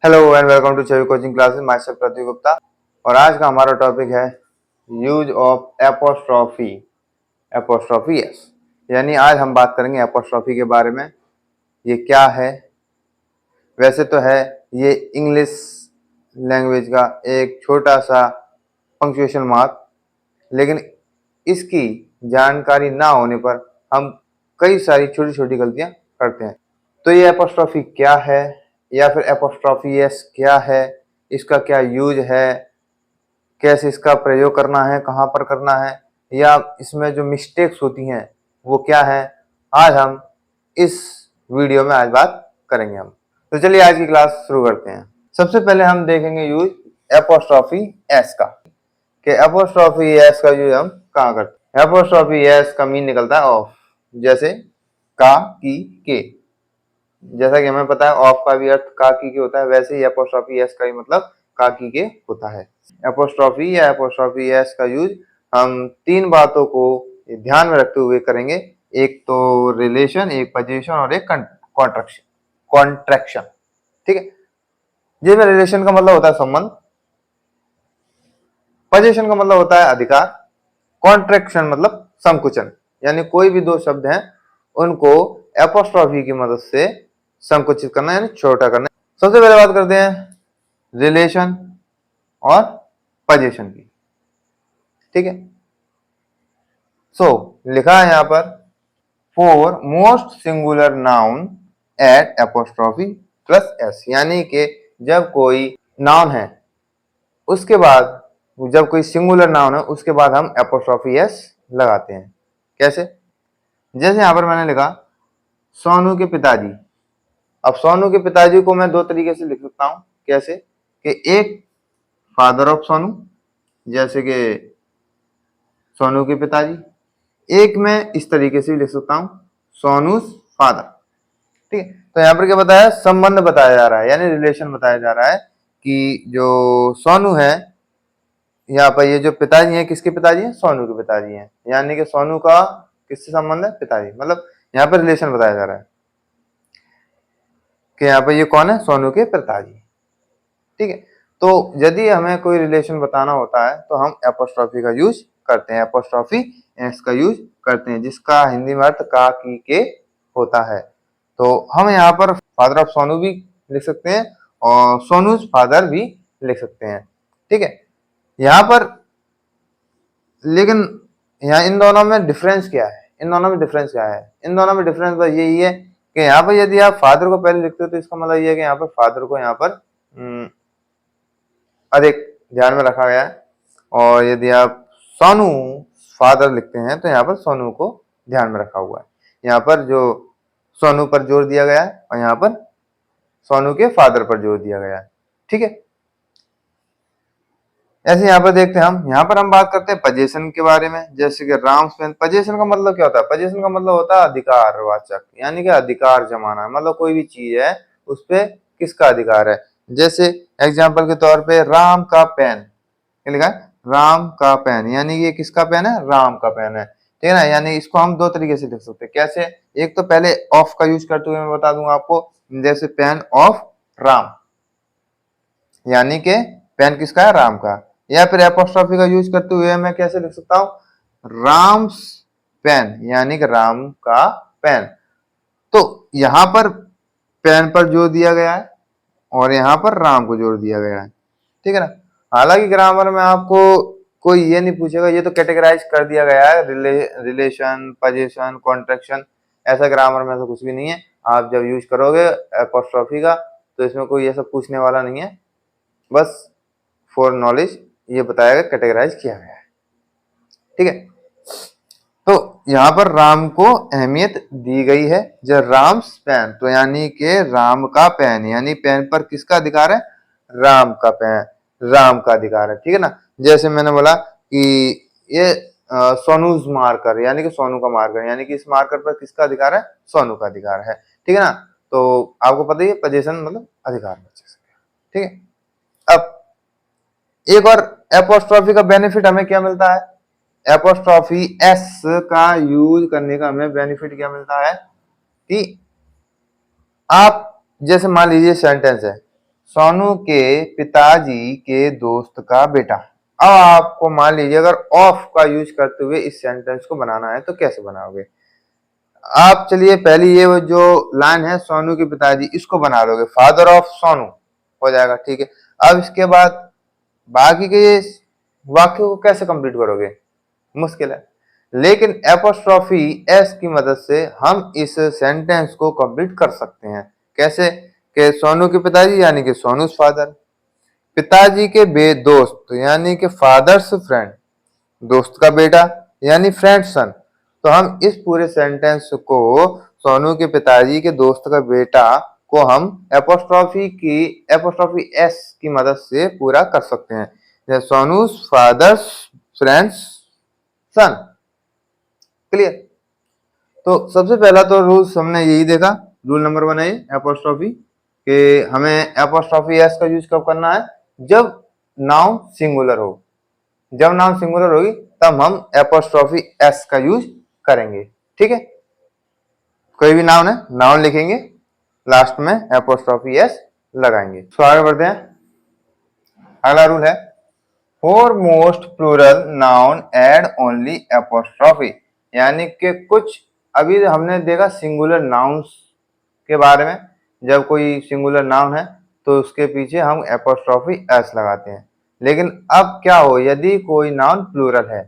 Hello and welcome to Chhavi coaching classes. Myself Prateek Gupta और आज का हमारा टॉपिक है use of apostrophe apostrophe S. यानी आज हम बात करेंगे एपोस्ट्रॉफी के बारे में। ये क्या है? वैसे तो है ये इंग्लिश लैंग्वेज का एक छोटा सा पंक्चुएशन मार्क, लेकिन इसकी जानकारी ना होने पर हम कई सारी छोटी छोटी गलतियां करते हैं। तो ये एपोस्ट्रॉफी क्या है या फिर एपोस्ट्रॉफी एस क्या है, इसका क्या यूज है, कैसे इसका प्रयोग करना है, कहाँ पर करना है, या इसमें जो मिस्टेक्स होती हैं वो क्या है, आज हम इस वीडियो में आज बात करेंगे हम। तो चलिए आज की क्लास शुरू करते हैं। सबसे पहले हम देखेंगे यूज एपोस्ट्रॉफी एस का, कि एपोस्ट्रॉफी एस का यूज हम कहाँ करते हैं। एपोस्ट्रॉफी एस का मीन निकलता है ऑफ, जैसे का, की, के। जैसा कि हमें पता है ऑफ का भी अर्थ का, की, के होता है, वैसे ही एपोस्ट्रॉफी एस का भी मतलब का, की, के होता है। एपोस्ट्रॉफी या एपोस्ट्रॉफी एस का यूज हम तीन बातों को ध्यान में रखते हुए करेंगे। एक तो रिलेशन, एक पोजीशन और एक कॉन्ट्रैक्शन। ठीक है, जिसमें रिलेशन का मतलब होता है संबंध, पोजीशन का मतलब होता है अधिकार, कॉन्ट्रैक्शन मतलब संकुचन। यानी कोई भी दो शब्द हैं उनको एपोस्ट्रॉफी की मदद से संकुचित करना यानी छोटा करना। सबसे पहले बात करते हैं रिलेशन और पोजीशन की। ठीक है, लिखा है यहां पर for most singular noun add apostrophe plus S. यानी कि जब कोई नाउन है उसके बाद, जब कोई सिंगुलर नाउन है उसके बाद हम एपोस्ट्रॉफी एस लगाते हैं। कैसे? जैसे यहां पर मैंने लिखा सोनू के पिताजी। अब सोनू के पिताजी को मैं दो तरीके से लिख सकता हूं। कैसे? कि एक फादर ऑफ सोनू, जैसे कि सोनू के पिताजी। एक मैं इस तरीके से भी लिख सकता हूं, सोनूज फादर। ठीक है, तो यहां पर क्या बताया? संबंध बताया जा रहा है, यानी रिलेशन बताया जा रहा है कि जो सोनू है, यहाँ पर ये जो पिताजी है, किसके पिताजी है? सोनू के पिताजी हैं। यानी कि सोनू का किससे संबंध है? पिताजी। मतलब यहाँ पर रिलेशन बताया जा रहा है कि यहाँ पर ये कौन है? सोनू के पिताजी। ठीक है, तो यदि हमें कोई रिलेशन बताना होता है तो हम एपोस्ट्रॉफी का यूज करते हैं, एपोस्ट्रॉफी एस का यूज करते हैं, जिसका हिंदी में अर्थ का, की, के होता है। तो हम यहाँ पर फादर ऑफ सोनू भी लिख सकते हैं और सोनूज फादर भी लिख सकते हैं। ठीक है, यहाँ पर लेकिन यहाँ इन दोनों में डिफरेंस क्या है? इन दोनों में डिफरेंस क्या है? इन दोनों में डिफरेंस बस यही है कि यहाँ पर यदि आप फादर को पहले लिखते हो तो इसका मतलब ये है कि यहाँ पर फादर को यहाँ पर अधिक ध्यान में रखा गया है, और यदि आप सोनू फादर लिखते हैं तो यहाँ पर सोनू को ध्यान में रखा हुआ है। यहाँ पर जो सोनू पर जोर दिया गया है और यहाँ पर सोनू के फादर पर जोर दिया गया है। ठीक है, ऐसे यहाँ पर देखते हैं हम, यहाँ पर हम बात करते हैं पोजीशन के बारे में। जैसे कि राम पेन, पोजीशन का मतलब क्या होता है? पोजीशन का मतलब होता है अधिकारवाचक, यानी कि अधिकार जमाना। मतलब कोई भी चीज है उस पर किसका अधिकार है। जैसे एग्जाम्पल के तौर पे राम का पेन, क्या लिखा है? राम का पेन, यानी ये किसका पेन है? राम का पेन है। ठीक है ना, यानी इसको हम दो तरीके से लिख सकते हैं। कैसे? एक तो पहले ऑफ का यूज करते हुए मैं बता दूंगा आपको, जैसे पेन ऑफ राम, यानी कि पेन किसका है? राम का। या फिर एपोस्ट्रॉफी का यूज करते हुए मैं कैसे लिख सकता हूं? राम्स पेन, यानी कि राम का पेन। तो यहां पर पेन पर जोर दिया गया है और यहां पर राम को जोर दिया गया है। ठीक है ना, हालांकि ग्रामर में आपको कोई ये नहीं पूछेगा, ये तो कैटेगराइज कर दिया गया है, रिलेशन, पोजीशन, कॉन्ट्रैक्शन। ऐसा ग्रामर में ऐसा कुछ भी नहीं है। आप जब यूज करोगे एपोस्ट्रॉफी का तो इसमें कोई ऐसा पूछने वाला नहीं है, बस फॉर नॉलेज ये बताया गया, कैटेगराइज किया गया है। ठीक है, तो यहाँ पर राम को अहमियत दी गई है। जब राम्स पेन, तो यानी कि राम का पेन, यानी पेन पर किसका अधिकार है? राम का पेन, राम का अधिकार है। ठीक है ना, जैसे मैंने बोला कि ये सोनूज मार्कर, यानी कि सोनू का मार्कर, यानी कि इस मार्कर पर किसका अधिकार है? सोनू का अधिकार है। ठीक है ना, तो आपको पता ही है पोजीशन मतलब अधिकार। ठीक है, अब एक और एपोस्ट्रॉफी का बेनिफिट हमें क्या मिलता है? एपोस्ट्रॉफी एस का यूज करने का हमें बेनिफिट क्या मिलता है कि आप जैसे मान लीजिए सेंटेंस है, सोनू के पिताजी के दोस्त का बेटा। अब आपको मान लीजिए अगर ऑफ का यूज करते हुए इस सेंटेंस को बनाना है तो कैसे बनाओगे आप। चलिए पहली ये वो जो लाइन है सोनू के पिताजी, इसको बना लोगे, फादर ऑफ सोनू हो जाएगा, ठीक है। अब इसके बाद बाकी के ये वाक्य को कैसे कंप्लीट करोगे, मुश्किल है। लेकिन एपोस्ट्रोफी एस की मदद से हम इस सेंटेंस को कंप्लीट कर सकते हैं। कैसे कि सोनू के पिताजी यानी कि सोनूस फादर, पिताजी के बे दोस्त यानी कि फादर्स फ्रेंड, दोस्त का बेटा यानी फ्रेंड सन। तो हम इस पूरे सेंटेंस को सोनू के पिताजी के दोस्त का बेटा को हम एपोस्ट्रोफी एस की मदद से पूरा कर सकते हैं। सोनूस फादर्स फ्रेंड्स सन। क्लियर। तो सबसे पहला तो रूल्स हमने यही देखा। रूल नंबर 1 है एपोस्ट्रोफी कि हमें एपोस्ट्रोफी एस का यूज कब करना है, जब नाउन सिंगुलर हो। जब नाउन सिंगुलर होगी तब हम एपोस्ट्रोफी एस का यूज करेंगे, ठीक है। कोई भी नाउन है, नाउन लिखेंगे, लास्ट में एपोस्ट्रोफी एस लगाएंगे। तो आगे बढ़ते हैं। अगला रूल है for most plural noun add only apostrophe, यानी कि कुछ अभी हमने देखा सिंगुलर नाउन्स के बारे में। जब कोई सिंगुलर नाउन है तो उसके पीछे हम एपोस्ट्रोफी एस लगाते हैं। लेकिन अब क्या हो यदि कोई नाउन प्लूरल है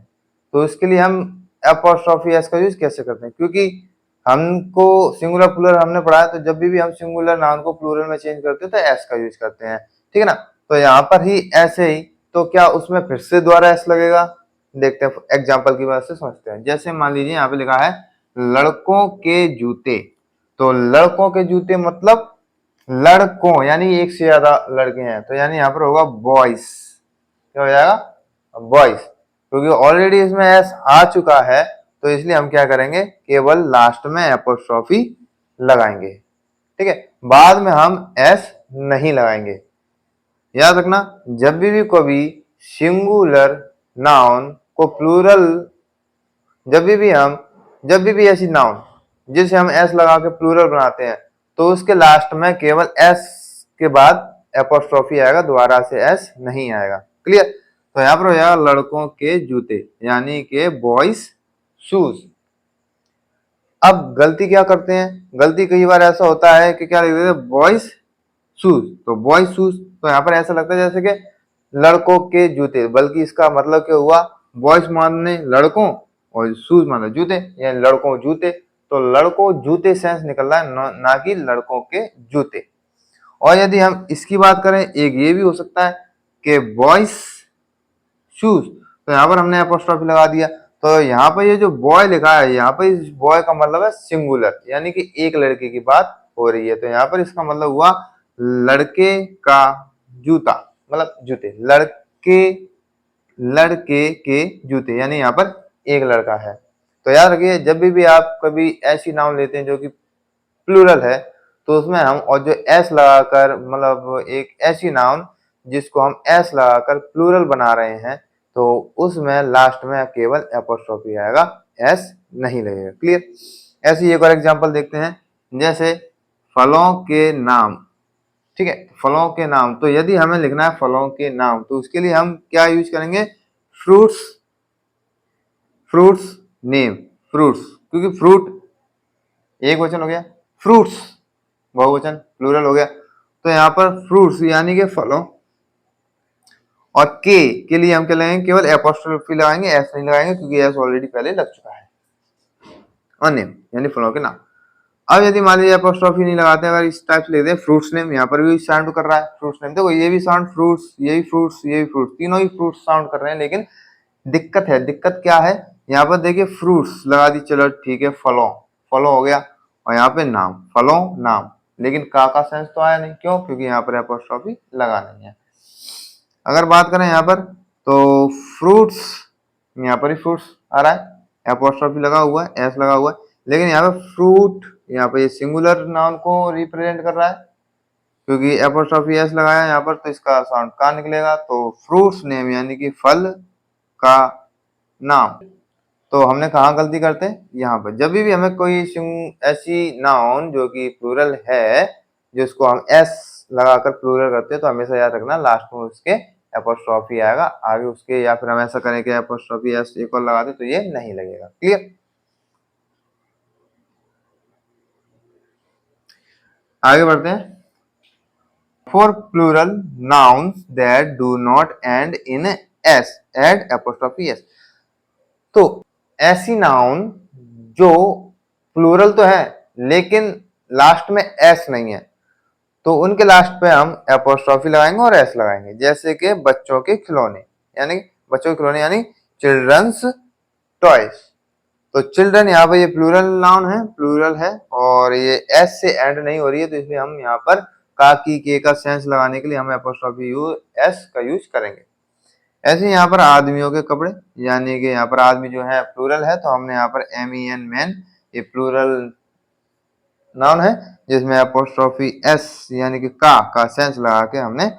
तो इसके लिए हम एपोस्ट्रोफी एस का यूज कैसे करते हैं, क्योंकि हमको सिंगुलर प्लूरल हमने पढ़ा है, तो जब भी हम सिंगुलर नाउन को प्लूरल में चेंज करते हैं तो एस का यूज करते हैं, ठीक है ना। तो यहाँ पर ही ऐसे ही, तो क्या उसमें फिर से दोबारा एस लगेगा, देखते हैं एग्जाम्पल की वजह से समझते हैं। जैसे मान लीजिए यहाँ पे लिखा है लड़कों के जूते, तो लड़कों के जूते मतलब लड़कों यानी एक से ज्यादा लड़के हैं, तो यानी यहाँ पर होगा बॉयज। क्या हो जाएगा बॉयज, क्योंकि ऑलरेडी इसमें एस आ चुका है तो इसलिए हम क्या करेंगे केवल लास्ट में एपोस्ट्रोफी लगाएंगे, ठीक है। बाद में हम एस नहीं लगाएंगे। याद रखना जब भी कभी सिंगुलर नाउन को प्लूरल, जब भी ऐसी नाउन जिसे हम एस लगा के प्लूरल बनाते हैं तो उसके लास्ट में केवल एस के बाद एपोस्ट्रोफी आएगा, दोबारा से एस नहीं आएगा। क्लियर। तो यहाँ पर हो जाएगा लड़कों के जूते यानी के बॉयज शूज। अब गलती क्या करते हैं, गलती कई बार ऐसा होता है कि क्या लिख देते हैं बॉयज शूज, तो बॉयज शूज, तो यहाँ पर ऐसा लगता है जैसे कि लड़कों के जूते, बल्कि इसका मतलब क्या हुआ बॉयज माने लड़कों और शूज माने जूते, यानी लड़कों जूते। तो लड़कों जूते सेंस निकल रहा है ना कि लड़कों के जूते। और यदि हम इसकी बात करें एक ये भी हो सकता है कि बॉयज शूज, तो यहाँ पर हमने एपोस्ट्रोफी लगा दिया, तो यहाँ पर ये जो बॉय लिखा है यहाँ पर इस बॉय का मतलब है सिंगुलर यानी कि एक लड़के की बात हो रही है, तो यहाँ पर इसका मतलब हुआ लड़के का जूता, मतलब जूते, लड़के के जूते, यानी यहाँ पर एक लड़का है। तो याद रखिए जब भी आप कभी ऐसी नाउन लेते हैं जो कि प्लूरल है तो उसमें हम और जो एस लगाकर, मतलब एक ऐसी नाउन जिसको हम एस लगाकर प्लूरल बना रहे हैं तो उसमें लास्ट में केवल एपोस्ट्रोफी आएगा, एस नहीं लगेगा। क्लियर। ऐसी एक और एग्जांपल देखते हैं, जैसे फलों के नाम, ठीक है, फलों के नाम। तो यदि हमें लिखना है फलों के नाम तो उसके लिए हम क्या यूज करेंगे फ्रूट्स, फ्रूट्स नेम, फ्रूट्स, क्योंकि फ्रूट एक वचन हो गया, फ्रूट्स बहुवचन प्लूरल हो गया, तो यहाँ पर फ्रूट्स यानी कि फलों, और के लिए हम क्या लगाएंगे केवल एपोस्ट्रोफी लगाएंगे, एस नहीं लगाएंगे क्योंकि एस ऑलरेडी पहले लग चुका है। और नेम यानी फलों के नाम। अब यदि मान लीजिए एपोस्ट्रोफी नहीं लगाते, अगर इस टाइप से लेते हैं फ्रूट्स नेम, यहाँ पर भी साउंड कर रहा है फ्रूट्स नेम, देखो ये भी साउंड फ्रूट्स, ये भी फ्रूट्स, ये भी फ्रूट्स, तीनों ही फ्रूट्स साउंड कर रहे हैं, लेकिन दिक्कत है, दिक्कत क्या है, यहाँ पर देखिए फ्रूट्स लगा दी, चलो ठीक है, फलों, फलों हो गया, और यहाँ पे नाम, फलों नाम, लेकिन का सेंस तो आया नहीं, क्यों, क्योंकि यहाँ पर एपोस्ट्रोफी लगा नहीं है। अगर बात करें यहाँ पर तो फ्रूट्स, यहाँ पर ही फ्रूट्स आ रहा है, एपोस्ट्रोफी लगा हुआ है, एस लगा हुआ है, लेकिन यहाँ पे फ्रूट, यहाँ पे ये सिंगुलर नाउन को रिप्रेजेंट कर रहा है, क्योंकि एपोस्ट्रोफी एस लगाया है यहाँ पर तो इसका साउंड का निकलेगा, तो फ्रूट्स नेम यानी कि फल का नाम। तो हमने कहाँ गलती करते हैं, यहाँ पर जब भी हमें कोई ऐसी नाउन जो कि प्लूरल है जिसको हम एस लगाकर प्लूरल करते हैं तो हमेशा याद रखना लास्ट में उसके एपोस्ट्रॉफी आएगा आगे उसके, या फिर हम ऐसा करें कि एपोस्ट्रॉफी एस एक और लगा दे तो ये नहीं लगेगा। क्लियर? आगे बढ़ते हैं। For plural nouns that do not end in S add apostrophe S. तो ऐसी नाउन जो प्लूरल तो है लेकिन लास्ट में एस नहीं है, तो उनके लास्ट पे हम एपोस्ट्रॉफी लगाएंगे और एस लगाएंगे। जैसे कि बच्चों के खिलौने, यानी बच्चों के खिलौने यानी चिल्ड्रंस टॉयज। तो चिल्ड्रन यहाँ पे ये प्लूरल नाउन है, प्लूरल है, और ये एस से एंड नहीं हो रही है, तो इसलिए हम यहाँ पर का की के का सेंस लगाने के लिए हम एपोस्ट्रॉफी एस का यूज करेंगे। ऐसे यहाँ पर आदमियों के कपड़े, यानी कि यहाँ पर आदमी जो है प्लूरल है, तो हमने यहाँ पर MEN मैन ये प्लूरल नाउन है जिसमें एपोस्ट्रॉफी एस यानी कि का सेंस लगा के हमने,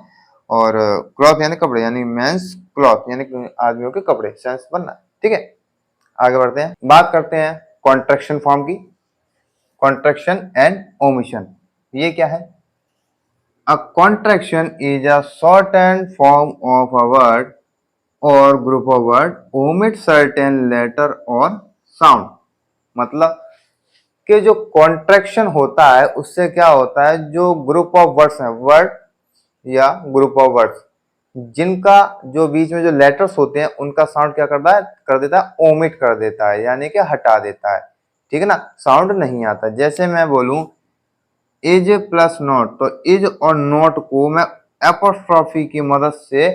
और क्लॉथ यानी कपड़े यानी मेंस क्लॉथ यानी कि आदमियों के कपड़े सेंस बनना। ठीक है, आगे बढ़ते हैं, बात करते हैं कॉन्ट्रैक्शन फॉर्म की। कॉन्ट्रैक्शन एंड ओमिशन, ये क्या है? A contraction is a shortened form of a word or group of word omit certain letter or sound। मतलब कि जो कॉन्ट्रैक्शन होता है उससे क्या होता है, जो ग्रुप ऑफ वर्ड्स हैं, वर्ड या ग्रुप ऑफ वर्ड्स जिनका जो बीच में जो लेटर्स होते हैं उनका साउंड क्या करता है, कर देता है, ओमिट कर देता है, यानी कि हटा देता है। ठीक है ना, साउंड नहीं आता। जैसे मैं बोलूं इज प्लस नॉट, तो इज और नॉट को मैं एपोस्ट्रॉफी की मदद से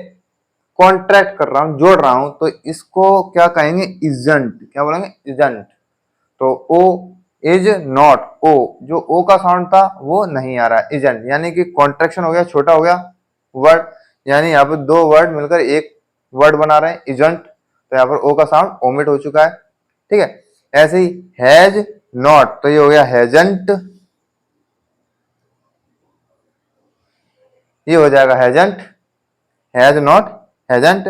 कॉन्ट्रैक्ट कर रहा हूं, जोड़ रहा हूं, तो इसको क्या कहेंगे, इजंट। क्या बोलेंगे, इजंट। तो ओ इज नॉट, ओ जो ओ का साउंड था वो नहीं आ रहा है, इजंट, यानी कि कॉन्ट्रैक्शन हो गया, छोटा हो गया वर्ड, यानी यहाँ पे दो वर्ड मिलकर एक वर्ड बना रहे हैं इजंट, तो यहाँ पर ओ का साउंड ओमिट हो चुका है। ठीक है, ऐसे ही हैज नॉट, तो ये हो गया हैजंट, ये हो जाएगा hasn't, has not hasn't.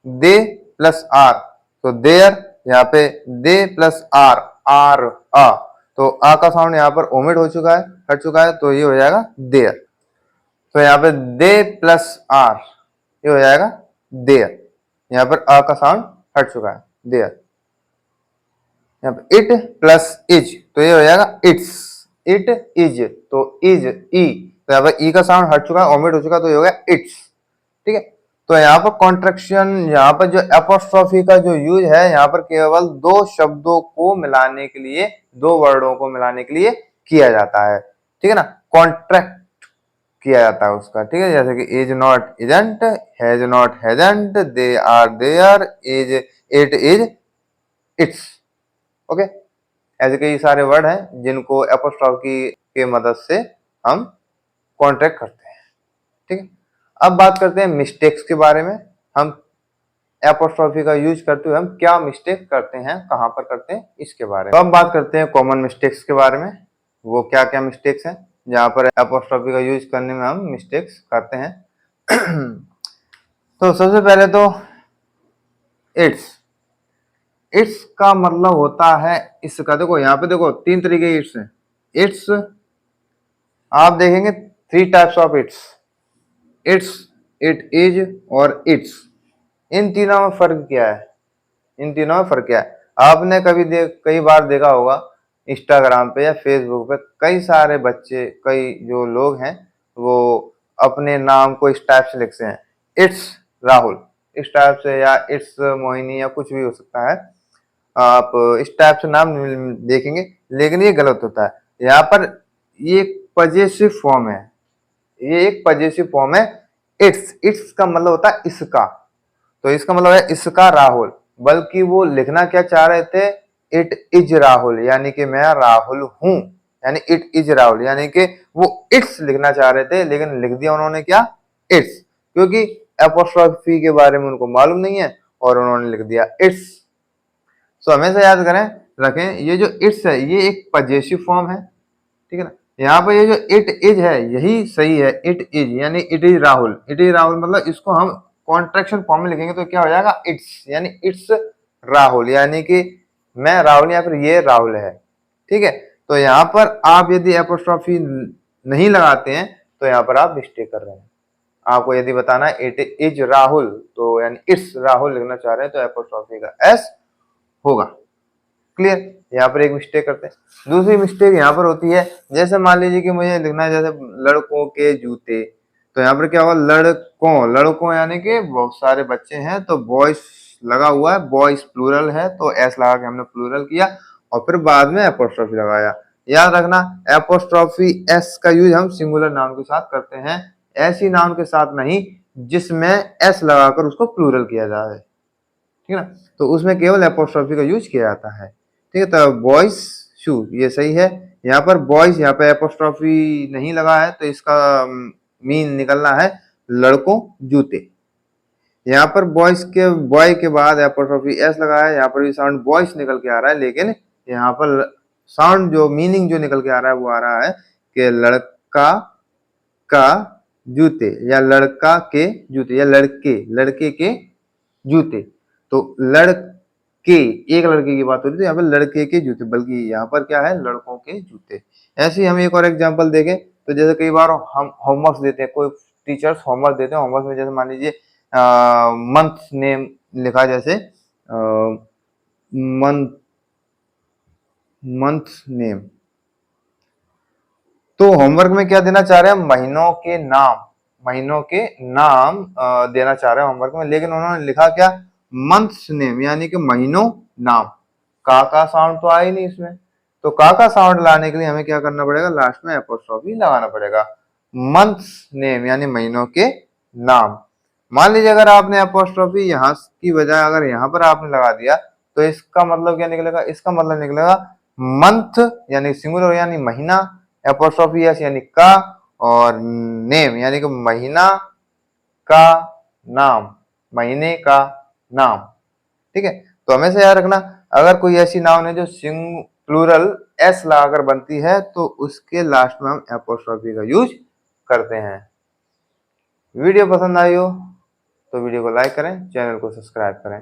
They plus are, तो देयर, यहाँ पे दे प्लस आर, आर आ, तो आ का साउंड यहाँ पर ओमिट हो चुका है, हट चुका है, तो ये हो जाएगा देयर। तो यहाँ पे दे प्लस आर, ये हो जाएगा देयर, यहाँ पर आ का साउंड हट चुका है, देयर। यहाँ पे इट प्लस इज, तो ये हो जाएगा इट्स, इट इज, तो इज ई, तो यहाँ पर ई का साउंड हट चुका है, ओमिट हो चुका है, तो ये हो गया इट्स। ठीक है, तो यहाँ पर कॉन्ट्रैक्शन, यहाँ पर जो एपोस्ट्रॉफी का जो यूज है, यहाँ पर केवल दो शब्दों को मिलाने के लिए, दो वर्डों को मिलाने के लिए किया जाता है। ठीक है ना, कॉन्ट्रैक्ट किया जाता है उसका। ठीक है, जैसे कि is not isn't, has not hasn't, they are they're, is it is it's. Okay, ऐसे कई सारे वर्ड हैं जिनको एपोस्ट्रॉफी की मदद से हम कॉन्ट्रैक्ट करते हैं। ठीक है, अब बात करते हैं मिस्टेक्स के बारे में। हम एपोस्ट्रॉफी का यूज करते हुए हम क्या मिस्टेक करते हैं, कहां पर करते हैं, इसके बारे में। तो अब बात करते हैं कॉमन मिस्टेक्स के बारे में, वो क्या क्या मिस्टेक्स हैं जहां पर एपोस्ट्रॉफी का यूज करने में हम मिस्टेक्स करते हैं। तो सबसे पहले तो इट्स, इट्स का मतलब होता है इसका, देखो यहाँ पे देखो तीन तरीके के इट्स हैं। इट्स आप देखेंगे three types of its, it's, it is और इट्स। इन तीनों में फर्क क्या है, इन तीनों में फर्क क्या है? आपने कई बार देखा होगा इंस्टाग्राम पे या फेसबुक पे कई सारे बच्चे, कई जो लोग हैं वो अपने नाम को इस टाइप से लिखते हैं, इट्स राहुल इस टाइप से, या इट्स मोहिनी, या कुछ भी हो सकता है, आप इस टाइप से नाम देखेंगे, लेकिन ये गलत होता है। यहाँ पर ये एक पजेसिव फॉर्म है, ये एक पजेसिव फॉर्म है। इट्स, इट्स का मतलब होता है इसका, तो इसका मतलब है इसका राहुल, बल्कि वो लिखना क्या चाह रहे थे, इट इज राहुल, यानी कि मैं राहुल हूं, यानी इट इज राहुल, यानी कि वो इट्स लिखना चाह रहे थे लेकिन लिख दिया उन्होंने क्या, इट्स, क्योंकि एपोस्ट्रोफी के बारे में उनको मालूम नहीं है और उन्होंने लिख दिया इट्स। तो हमेशा याद करें, रखें, ये जो इट्स है ये एक पजेसिव फॉर्म है। ठीक है ना, यहाँ पर ये जो इट इज है यही सही है, इट इज यानी it is Rahul, it is Rahul मतलब इसको हम कॉन्ट्रैक्शन फॉर्म में लिखेंगे तो क्या हो जाएगा, इट्स, यानी इट्स राहुल, यानी कि मैं राहुल या फिर ये राहुल है। ठीक है, तो यहाँ पर आप यदि एपोस्ट्रॉफी नहीं लगाते हैं तो यहाँ पर आप मिस्टेक कर रहे हैं। आपको यदि बताना है इट इज राहुल, तो यानी इट्स राहुल लिखना चाह रहे हैं तो एपोस्ट्रोफी का एस होगा। क्लियर, यहाँ पर एक मिस्टेक करते हैं। दूसरी मिस्टेक यहाँ पर होती है, जैसे मान लीजिए कि मुझे लिखना है जैसे लड़कों के जूते, तो यहाँ पर क्या होगा, लड़कों यानी कि बहुत सारे बच्चे हैं, तो बॉयज लगा हुआ है, बॉयज प्लूरल है तो एस लगा के हमने प्लूरल किया और फिर बाद में एपोस्ट्रोफी लगाया। याद रखना, एपोस्ट्रोफी एस का यूज हम सिंगुलर नाउन के साथ करते हैं, ऐसी नाउन के साथ नहीं जिसमें एस लगाकर उसको प्लूरल किया जाए, ठीक है ना, तो उसमें केवल एपोस्ट्रोफी का यूज किया जाता है। ठीक है, तो बॉयज शू ये सही है। यहाँ पर बॉयज, यहाँ पे एपोस्ट्रोफी नहीं लगा है तो इसका मीन निकलना है लड़कों जूते। यहाँ पर बॉयज के बॉय के बाद एपोस्ट्रोफी एस लगा है, यहाँ पर भी साउंड बॉयज निकल के आ रहा है, लेकिन यहाँ पर साउंड जो मीनिंग जो निकल के आ रहा है वो आ रहा है कि लड़का का जूते या लड़का के जूते या लड़के के जूते। तो लड़के, एक लड़के की बात हो रही है, यहाँ पर लड़के के जूते, बल्कि यहाँ पर क्या है, लड़कों के जूते। ऐसे ही हम एक और एग्जांपल देखें तो जैसे कई बार हम होमवर्क देते हैं, कोई टीचर्स होमवर्क देते हैं, होमवर्क में जैसे मान लीजिए मंथ नेम लिखा, जैसे मंथ नेम, तो होमवर्क में क्या देना चाह रहे हैं, महीनों के नाम देना चाह रहे हैं होमवर्क में, लेकिन उन्होंने लिखा क्या, मंथ्स नेम, यानी कि महीनों नाम। का साउंड तो आया ही नहीं इसमें, तो का साउंड लाने के लिए हमें क्या करना पड़ेगा, लास्ट में एपोस्ट्रोफी लगाना पड़ेगा। मंथ्स नेम यानी महीनों के नाम। मान लीजिए अगर आपने एपोस्ट्रोफी यहाँ की बजाय अगर यहाँ पर आपने लगा दिया तो इसका मतलब क्या निकलेगा, इसका मतलब निकलेगा मंथ यानी सिंगुलर यानी महीना, एपोस्ट्रोफी एस यानी का, और नेम यानी कि महीना का नाम, महीने का नाम। ठीक है, तो हमेशा याद रखना, अगर कोई ऐसी नाउन है जो प्लूरल एस लगाकर बनती है तो उसके लास्ट में हम एपोस्ट्रोफी का यूज करते हैं। वीडियो पसंद आई हो तो वीडियो को लाइक करें, चैनल को सब्सक्राइब करें।